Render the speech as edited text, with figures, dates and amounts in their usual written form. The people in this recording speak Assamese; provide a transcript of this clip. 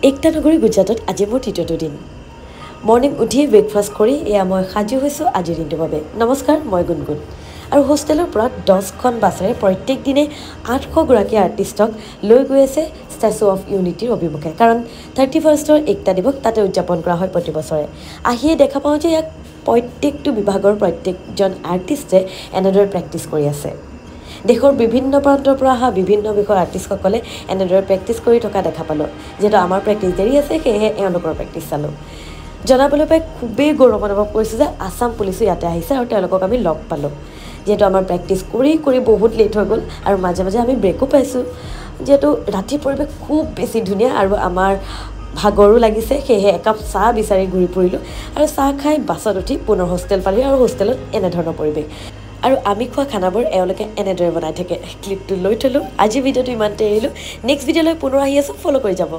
एकता नगरी गुजरातत আজি মোৰ তৃতীয়টো দিন মৰ্নিং উঠি ব্ৰেকফাষ্ট কৰি এয়া মই সাজু হৈছোঁ আজিৰ দিনটোৰ বাবে নমস্কাৰ মই গুণগুণ আৰু হোষ্টেলৰ পৰা 10খন বাছেৰে প্ৰত্যেক দিনে 800 গৰাকী আৰ্টিষ্টক লৈ গৈ আছে ষ্টেচু অফ ইউনিটিৰ অভিমুখে কাৰণ 31ৰ একতা দিৱস তাতে উদযাপন কৰা হয় প্ৰতি বছৰে আহিয়ে দেখা পাওঁ যে ইয়াক প্ৰত্যেকটো বিভাগৰ প্ৰত্যেকজন আৰ্টিষ্টে এনেদৰে প্ৰেক্টিছ কৰি আছে দেশৰ বিভিন্ন প্ৰান্তৰ পৰা অহা বিভিন্ন বিষয়ৰ আৰ্টিষ্টসকলে এনেদৰে প্ৰেক্টিছ কৰি থকা দেখা পালোঁ যেটো আমাৰ প্ৰেক্টিছ দেৰি আছে সেয়ে এওঁলোকৰ প্ৰেক্টিছ চালোঁ জনাবলৈ পাই খুবেই গৌৰৱ অনুভৱ কৰিছোঁ যে আসাম পুলিচো ইয়াতে আহিছে আৰু তেওঁলোকক আমি লগ পালোঁ যেটো আমাৰ প্ৰেক্টিছ কৰি কৰি বহুত লেট হৈ গ'ল আৰু মাজে মাজে আমি ব্ৰেকো পাইছোঁ যেটো ৰাতিৰ পৰিৱেশ খুব বেছি ধুনীয়া আৰু আমাৰ ভাগৰো লাগিছে সেয়ে একাপ চাহ বিচাৰি ঘূৰি ফুৰিলোঁ আৰু চাহ খাই বাছত উঠি পুনৰ হোষ্টেল পালোঁ আৰু হোষ্টেলত এনেধৰণৰ পৰিৱেশ আৰু আমি খোৱা খানাবোৰ এওঁলোকে এনেদৰে বনাই থাকে ক্লিপটো লৈ থলোঁ আজি ভিডিঅ'টো ইমানতে এৰিলোঁ নেক্সট ভিডিঅ'লৈ পুনৰ আহি আছোঁ ফ'ল' কৰি যাব